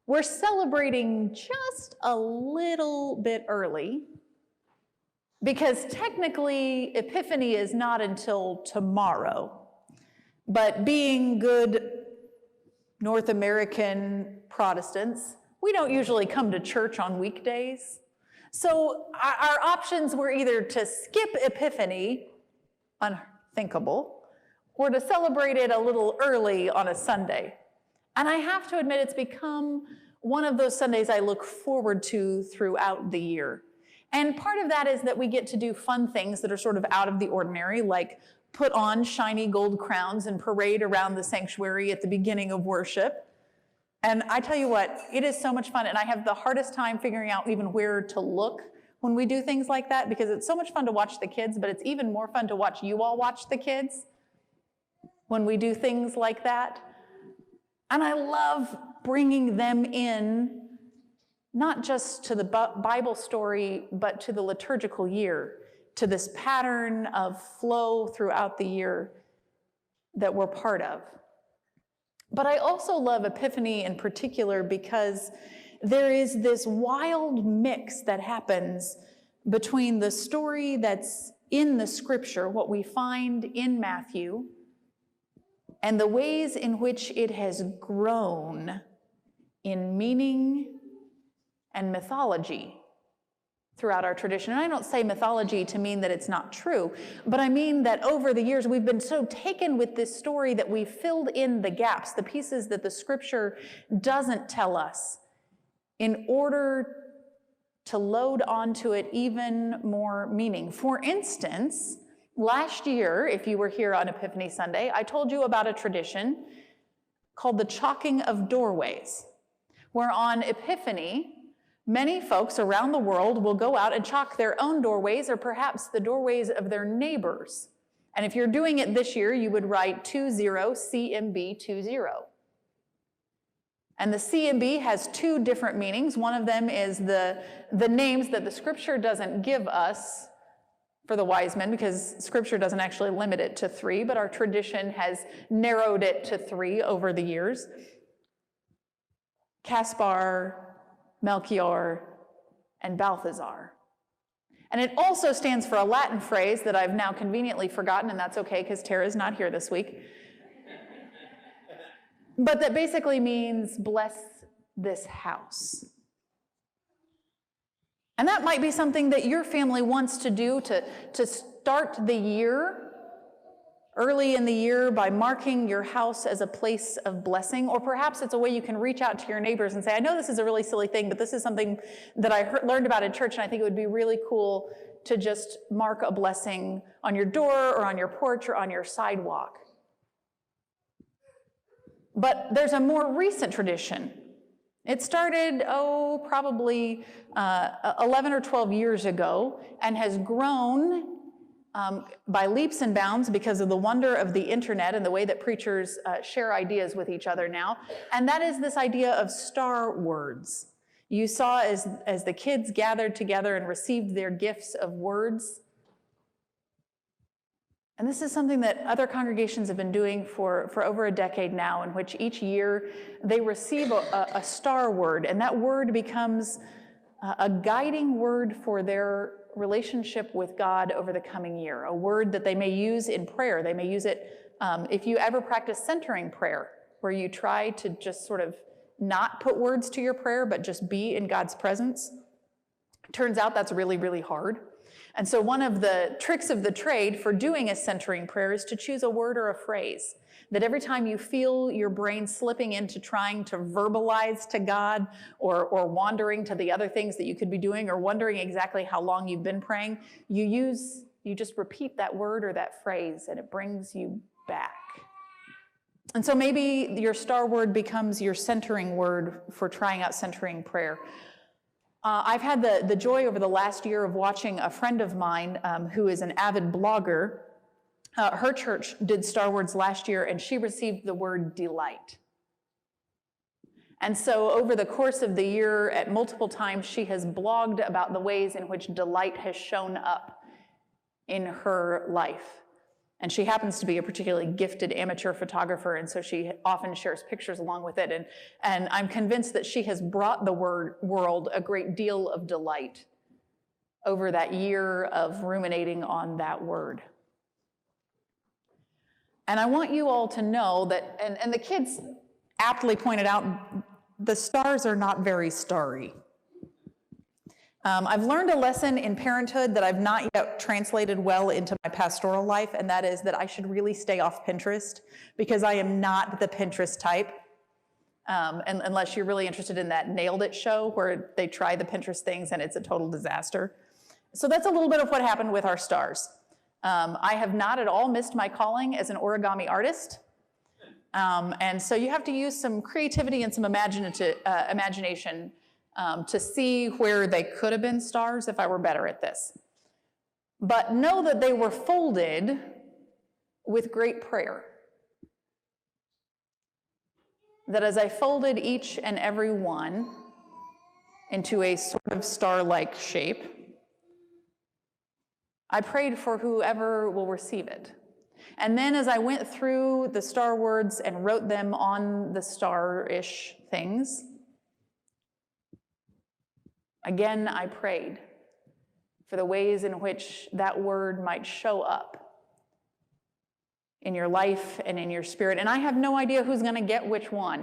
we're celebrating just a little bit early because technically Epiphany is not until tomorrow. But being good North American Protestants, we don't usually come to church on weekdays. So our options were either to skip Epiphany, unthinkable, or to celebrate it a little early on a Sunday. And I have to admit, it's become one of those Sundays I look forward to throughout the year. And part of that is that we get to do fun things that are sort of out of the ordinary, like put on shiny gold crowns and parade around the sanctuary at the beginning of worship. And I tell you what, it is so much fun, and I have the hardest time figuring out even where to look when we do things like that, because it's so much fun to watch the kids, but it's even more fun to watch you all watch the kids when we do things like that. And I love bringing them in, not just to the Bible story, but to the liturgical year, to this pattern of flow throughout the year that we're part of. But I also love Epiphany in particular because there is this wild mix that happens between the story that's in the scripture, what we find in Matthew, and the ways in which it has grown in meaning and mythology throughout our tradition. And I don't say mythology to mean that it's not true, but I mean that over the years we've been so taken with this story that we've filled in the gaps, the pieces that the scripture doesn't tell us, in order to load onto it even more meaning. For instance, last year, if you were here on Epiphany Sunday, I told you about a tradition called the chalking of doorways, where on Epiphany, many folks around the world will go out and chalk their own doorways, or perhaps the doorways of their neighbors. And if you're doing it this year, you would write 20 CMB20. And the CMB has two different meanings. One of them is the names that the scripture doesn't give us for the wise men, because scripture doesn't actually limit it to 3, but our tradition has narrowed it to 3 over the years. Caspar, Melchior, and Balthazar. And it also stands for a Latin phrase that I've now conveniently forgotten, and that's okay because Tara's not here this week. But that basically means bless this house. And that might be something that your family wants to do to start the year, early in the year, by marking your house as a place of blessing. Or perhaps it's a way you can reach out to your neighbors and say, I know this is a really silly thing, but this is something that I learned about in church, and I think it would be really cool to just mark a blessing on your door or on your porch or on your sidewalk. But there's a more recent tradition. It started, probably 11 or 12 years ago, and has grown by leaps and bounds because of the wonder of the internet and the way that preachers share ideas with each other now. And that is this idea of star words. You saw as the kids gathered together and received their gifts of words. And this is something that other congregations have been doing for over a decade now, in which each year they receive a star word, and that word becomes a guiding word for their relationship with God over the coming year, a word that they may use in prayer. They may use it if you ever practice centering prayer, where you try to just sort of not put words to your prayer, but just be in God's presence. It turns out that's really, really hard. And so one of the tricks of the trade for doing a centering prayer is to choose a word or a phrase that every time you feel your brain slipping into trying to verbalize to God, or wandering to the other things that you could be doing, or wondering exactly how long you've been praying, you just repeat that word or that phrase, and it brings you back. And so maybe your star word becomes your centering word for trying out centering prayer. I've had the joy over the last year of watching a friend of mine who is an avid blogger. Her church did Star Words last year, and she received the word delight. And so over the course of the year, at multiple times, she has blogged about the ways in which delight has shown up in her life. And she happens to be a particularly gifted amateur photographer, and so she often shares pictures along with it. And I'm convinced that she has brought the world a great deal of delight over that year of ruminating on that word. And I want you all to know that, and the kids aptly pointed out, the stars are not very starry. I've learned a lesson in parenthood that I've not yet translated well into my pastoral life, and that is that I should really stay off Pinterest, because I am not the Pinterest type, and unless you're really interested in that Nailed It show where they try the Pinterest things and it's a total disaster. So that's a little bit of what happened with our stars. I have not at all missed my calling as an origami artist, and so you have to use some creativity and some imagination to see where they could have been stars if I were better at this. But know that they were folded with great prayer. That as I folded each and every one into a sort of star-like shape, I prayed for whoever will receive it. And then as I went through the star words and wrote them on the star-ish things, again, I prayed for the ways in which that word might show up in your life and in your spirit. And I have no idea who's going to get which one.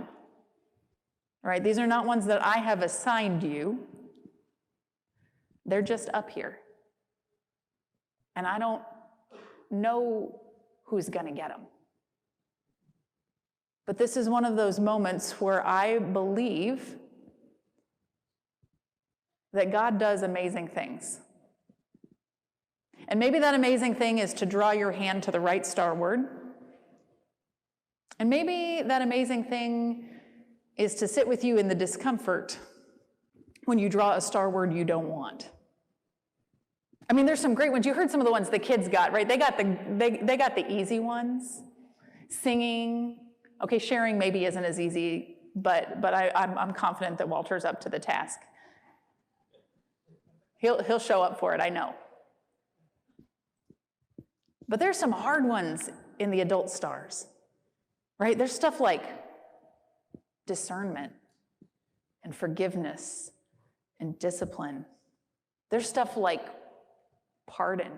All right, these are not ones that I have assigned you. They're just up here. And I don't know who's going to get them. But this is one of those moments where I believe that God does amazing things. And maybe that amazing thing is to draw your hand to the right star word. And maybe that amazing thing is to sit with you in the discomfort when you draw a star word you don't want. I mean, there's some great ones. You heard some of the ones the kids got, right? They got the easy ones. Singing. Okay, sharing maybe isn't as easy, but I'm confident that Walter's up to the task. He'll show up for it, I know. But there's some hard ones in the adult stars, right? There's stuff like discernment and forgiveness and discipline. There's stuff like pardon,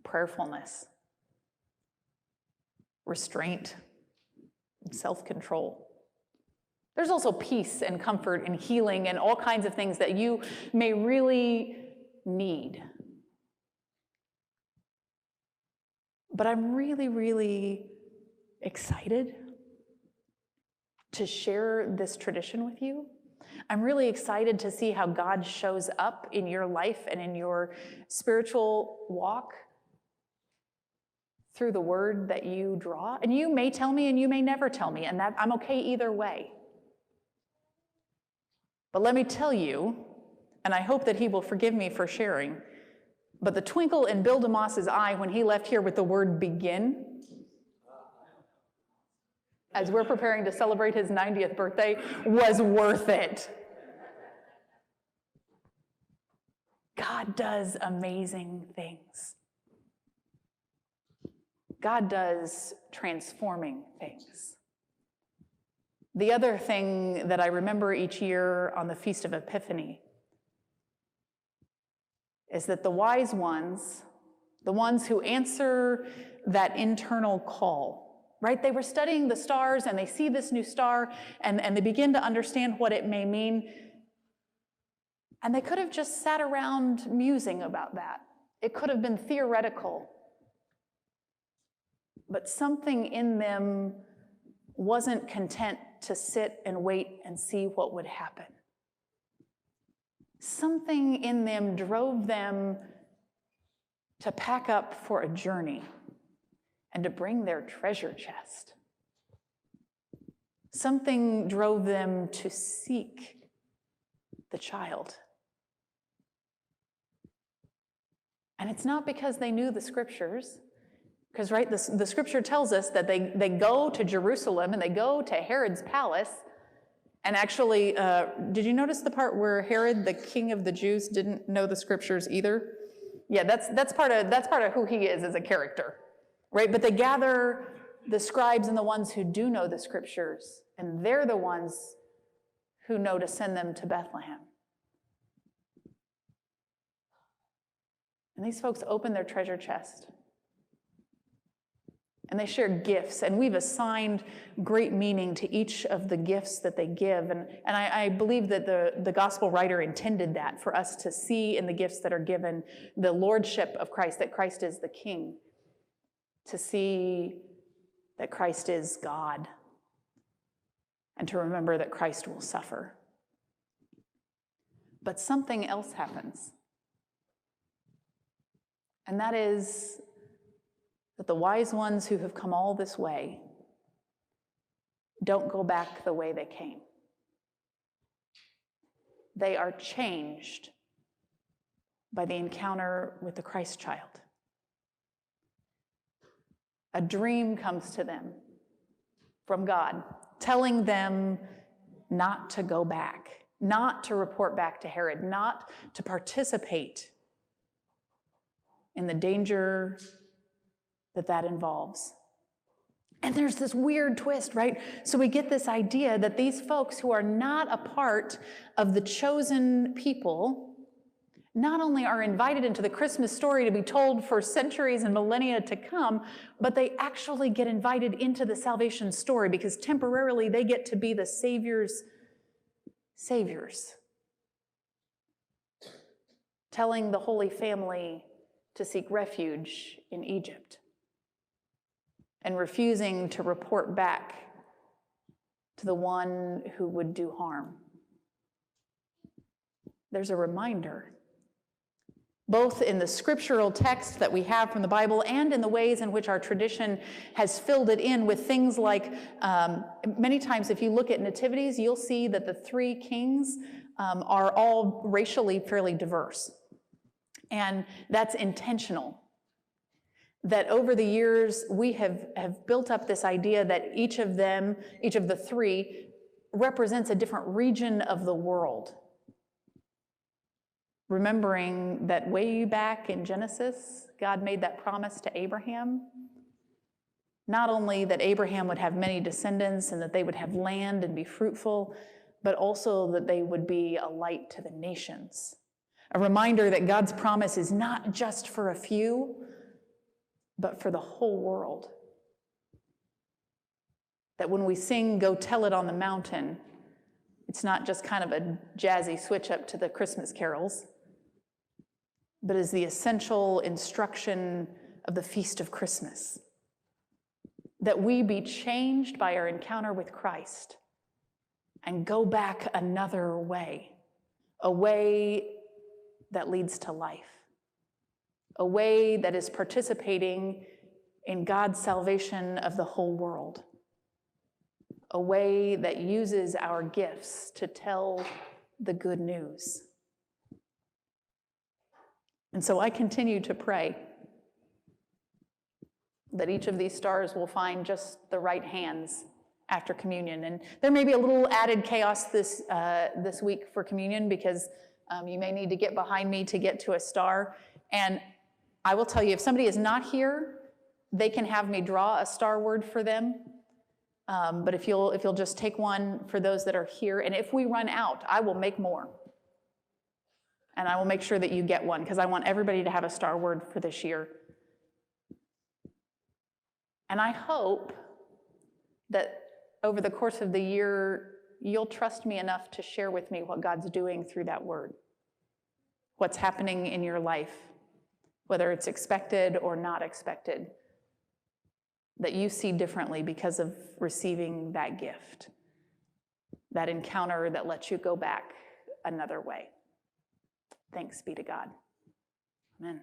prayerfulness, restraint, and self-control. There's also peace and comfort and healing and all kinds of things that you may really need. But I'm really, really excited to share this tradition with you. I'm really excited to see how God shows up in your life and in your spiritual walk through the word that you draw. And you may tell me and you may never tell me, and that I'm okay either way. But let me tell you, and I hope that he will forgive me for sharing, but the twinkle in Bill DeMoss's eye when he left here with the word begin, as we're preparing to celebrate his 90th birthday, was worth it. God does amazing things. God does transforming things. The other thing that I remember each year on the Feast of Epiphany is that the wise ones, the ones who answer that internal call, right? They were studying the stars and they see this new star and they begin to understand what it may mean. And they could have just sat around musing about that. It could have been theoretical. But something in them wasn't content to sit and wait and see what would happen. Something in them drove them to pack up for a journey and to bring their treasure chest. Something drove them to seek the child. And it's not because they knew the scriptures, because, right, the scripture tells us that they go to Jerusalem and they go to Herod's palace. And actually, did you notice the part where Herod, the king of the Jews, didn't know the scriptures either? Yeah, that's part of who he is as a character, right? But they gather the scribes and the ones who do know the scriptures, and they're the ones who know to send them to Bethlehem. And these folks open their treasure chest. And they share gifts, and we've assigned great meaning to each of the gifts that they give. And I believe that the gospel writer intended that for us to see in the gifts that are given the lordship of Christ, that Christ is the King, to see that Christ is God, and to remember that Christ will suffer. But something else happens, and that is that the wise ones who have come all this way don't go back the way they came. They are changed by the encounter with the Christ child. A dream comes to them from God, telling them not to go back, not to report back to Herod, not to participate in the danger that involves. And there's this weird twist, right? So we get this idea that these folks who are not a part of the chosen people not only are invited into the Christmas story to be told for centuries and millennia to come, but they actually get invited into the salvation story because temporarily they get to be the Savior's saviors, telling the Holy Family to seek refuge in Egypt, and refusing to report back to the one who would do harm. There's a reminder, both in the scriptural text that we have from the Bible and in the ways in which our tradition has filled it in with things like, many times if you look at nativities, you'll see that the three kings are all racially fairly diverse. And that's intentional. That over the years, we have built up this idea that each of the three, represents a different region of the world. Remembering that way back in Genesis, God made that promise to Abraham. Not only that Abraham would have many descendants and that they would have land and be fruitful, but also that they would be a light to the nations. A reminder that God's promise is not just for a few, but for the whole world. That when we sing, "Go Tell It on the Mountain," it's not just kind of a jazzy switch up to the Christmas carols, but is the essential instruction of the Feast of Christmas. That we be changed by our encounter with Christ and go back another way, a way that leads to life. A way that is participating in God's salvation of the whole world. A way that uses our gifts to tell the good news. And so I continue to pray that each of these stars will find just the right hands after communion. And there may be a little added chaos this week for communion because you may need to get behind me to get to a star. And I will tell you, if somebody is not here, they can have me draw a star word for them. But if you'll just take one for those that are here, and if we run out, I will make more. And I will make sure that you get one, because I want everybody to have a star word for this year. And I hope that over the course of the year, you'll trust me enough to share with me what God's doing through that word. What's happening in your life, whether it's expected or not expected, that you see differently because of receiving that gift, that encounter that lets you go back another way. Thanks be to God. Amen.